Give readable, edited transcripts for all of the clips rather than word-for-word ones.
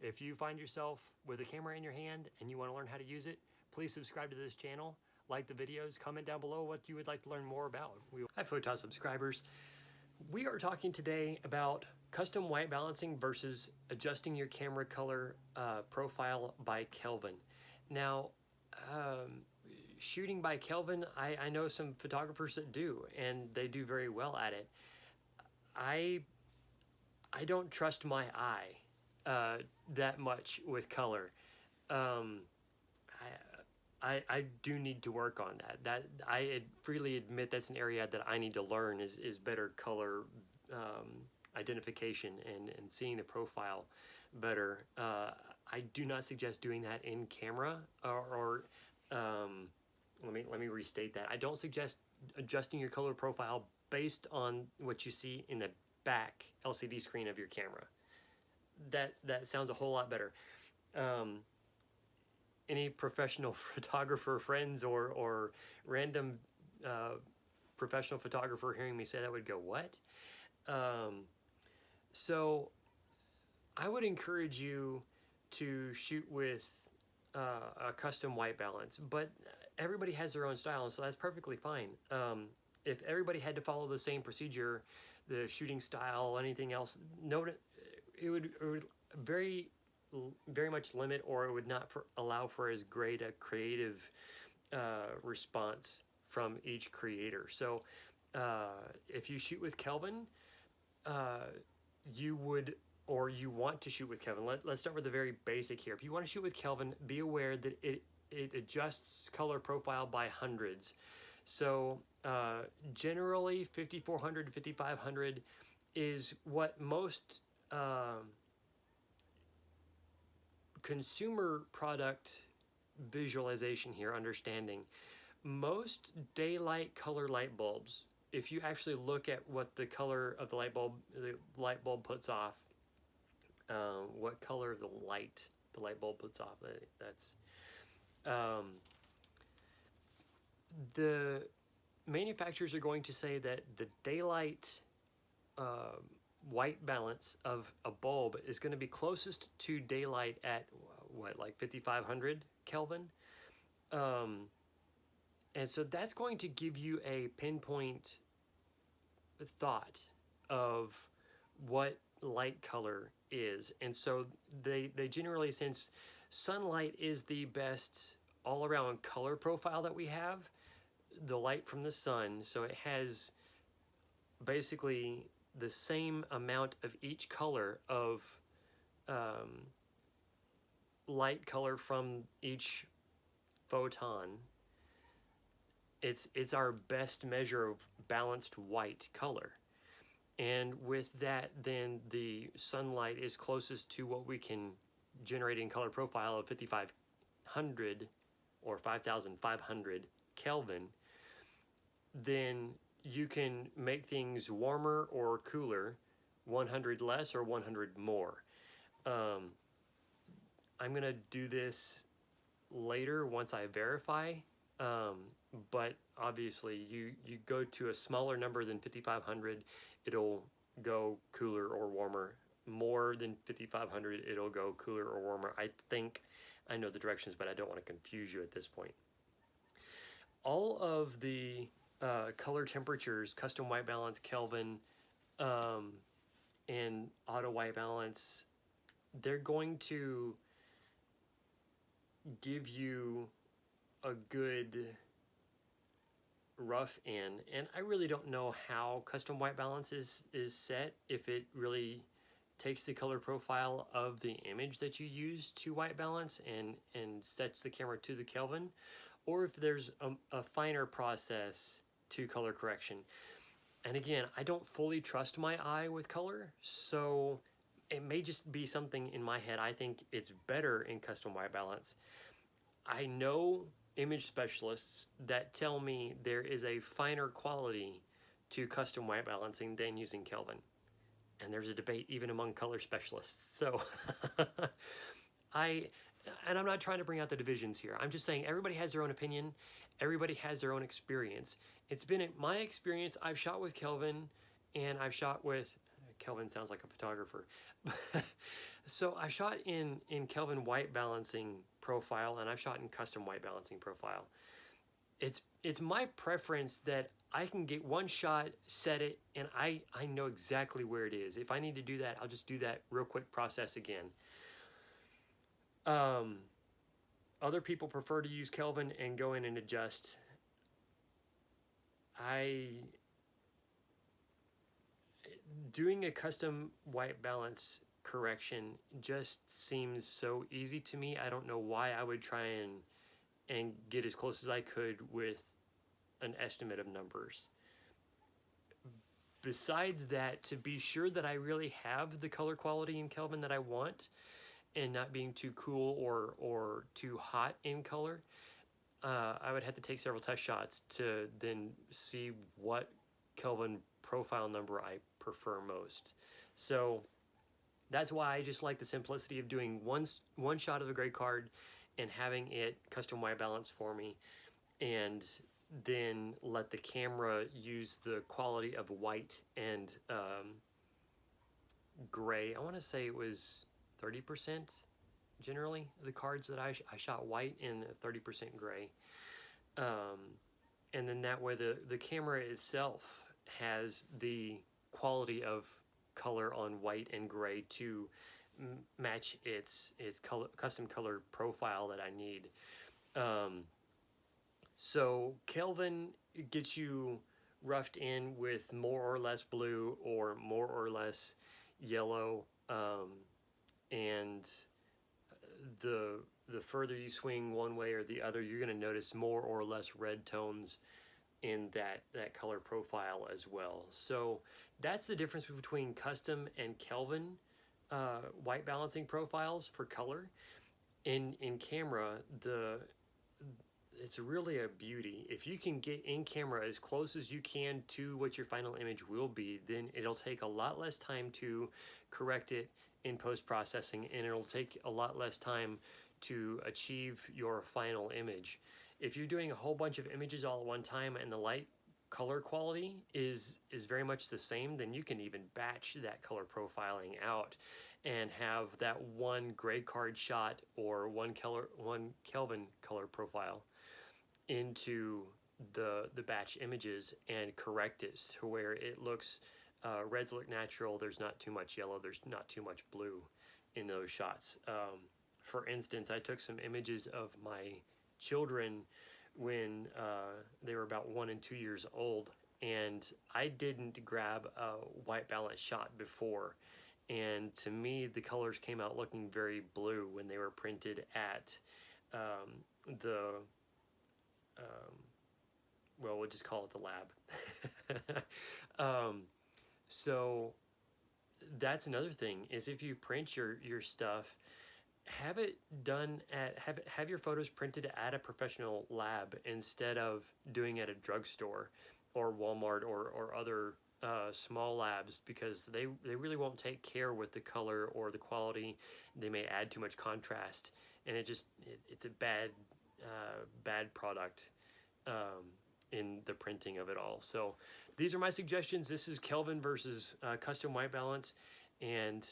if you find yourself with a camera in your hand and you want to learn how to use it, please subscribe to this channel, like the videos, comment down below what you would like to learn more about. Hi Photon subscribers. We are talking today about custom white balancing versus adjusting your camera color profile by Kelvin. Now, shooting by Kelvin, I know some photographers that do, and they do very well at it. I don't trust my eye that much with color. I do need to work on that. I freely admit that's an area that I need to learn is better color identification and seeing the profile better. I do not suggest doing that in camera or let me restate that. I don't suggest adjusting your color profile based on what you see in the back LCD screen of your camera. That sounds a whole lot better. Any professional photographer friends or random professional photographer hearing me say that would go, what? So I would encourage you to shoot with a custom white balance, but everybody has their own style, and so that's perfectly fine. If everybody had to follow the same procedure, the shooting style, anything else, it would very much limit, or it would not allow for as great a creative response from each creator. So if you shoot with Kelvin, you want to shoot with Kelvin. Let's start with the very basic here. If you want to shoot with Kelvin, be aware that it adjusts color profile by hundreds. So generally 5400 to 5500 is what most consumer product visualization here, understanding. Most daylight color light bulbs, if you actually look at what the color of the light bulb puts off, what color the light bulb puts off, that's the manufacturers are going to say that the daylight white balance of a bulb is going to be closest to daylight at what, like 5500 Kelvin. And so that's going to give you a pinpoint thought of what light color is. And so they generally, since sunlight is the best all-around color profile that we have, the light from the sun, so it has basically the same amount of each color of light color from each photon. It's our best measure of balanced white color. And with that, then the sunlight is closest to what we can generate in color profile of 5500 or 5500 Kelvin. Then you can make things warmer or cooler, 100 less or 100 more. I'm gonna do this later once I verify, but obviously you go to a smaller number than 5500, it'll go cooler or warmer. More than 5500, it'll go cooler or warmer. I think I know the directions, but I don't want to confuse you at this point. All of the color temperatures, custom white balance, Kelvin, and auto white balance, they're going to give you a good rough in, and I really don't know how custom white balance is set, if it really takes the color profile of the image that you use to white balance and sets the camera to the Kelvin, or if there's a finer process to color correction. And again, I don't fully trust my eye with color, so it may just be something in my head. I think it's better in custom white balance. I know image specialists that tell me there is a finer quality to custom white balancing than using Kelvin. And there's a debate even among color specialists. So I'm not trying to bring out the divisions here. I'm just saying everybody has their own opinion. Everybody has their own experience. It's been my experience. I've shot with Kelvin and I've shot with Kelvin sounds like a photographer. So I shot in Kelvin white balancing profile, and I've shot in custom white balancing profile. It's my preference that I can get one shot, set it, and I know exactly where it is. If I need to do that, I'll just do that real quick process again. Other people prefer to use Kelvin and go in and adjust. Doing a custom white balance correction just seems so easy to me. I don't know why I would try and get as close as I could with an estimate of numbers. Besides that, to be sure that I really have the color quality in Kelvin that I want and not being too cool or too hot in color, I would have to take several test shots to then see what Kelvin profile number I prefer most. So that's why I just like the simplicity of doing one shot of a gray card and having it custom white balance for me, and then let the camera use the quality of white and gray. I want to say it was 30% generally, the cards that I shot white and 30% gray. And then that way the camera itself has the quality of color on white and gray to match its color, custom color profile that I need. So Kelvin gets you roughed in with more or less blue or more or less yellow, and the further you swing one way or the other, you're going to notice more or less red tones in that color profile as well. So that's the difference between custom and Kelvin white balancing profiles for color. In camera, it's really a beauty. If you can get in camera as close as you can to what your final image will be, then it'll take a lot less time to correct it in post-processing, and it'll take a lot less time to achieve your final image. If you're doing a whole bunch of images all at one time and the light color quality is very much the same, then you can even batch that color profiling out and have that one gray card shot or one Kelvin color profile into the batch images and correct it to where it looks, reds look natural, there's not too much yellow, there's not too much blue in those shots. For instance, I took some images of my children when they were about 1 and 2 years old, and I didn't grab a white balance shot before, and to me the colors came out looking very blue when they were printed at well, we'll just call it the lab. So that's another thing, is if you print your stuff, have it done at have your photos printed at a professional lab instead of doing it at a drugstore or Walmart or other small labs, because they really won't take care with the color or the quality. They may add too much contrast, and it's a bad product in the printing of it all. So these are my suggestions. This is Kelvin versus custom white balance, and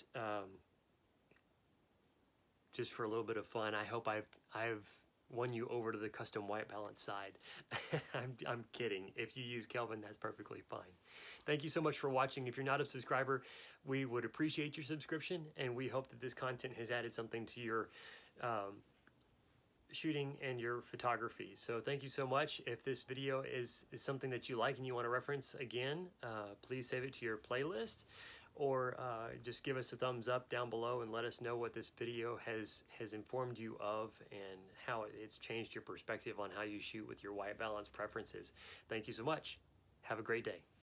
just for a little bit of fun, I hope I've won you over to the custom white balance side. I'm kidding. If you use Kelvin, that's perfectly fine. Thank you so much for watching. If you're not a subscriber, we would appreciate your subscription, and we hope that this content has added something to your shooting and your photography. So thank you so much. If this video is something that you like and you want to reference again, please save it to your playlist, or just give us a thumbs up down below and let us know what this video has informed you of and how it's changed your perspective on how you shoot with your white balance preferences. Thank you so much. Have a great day.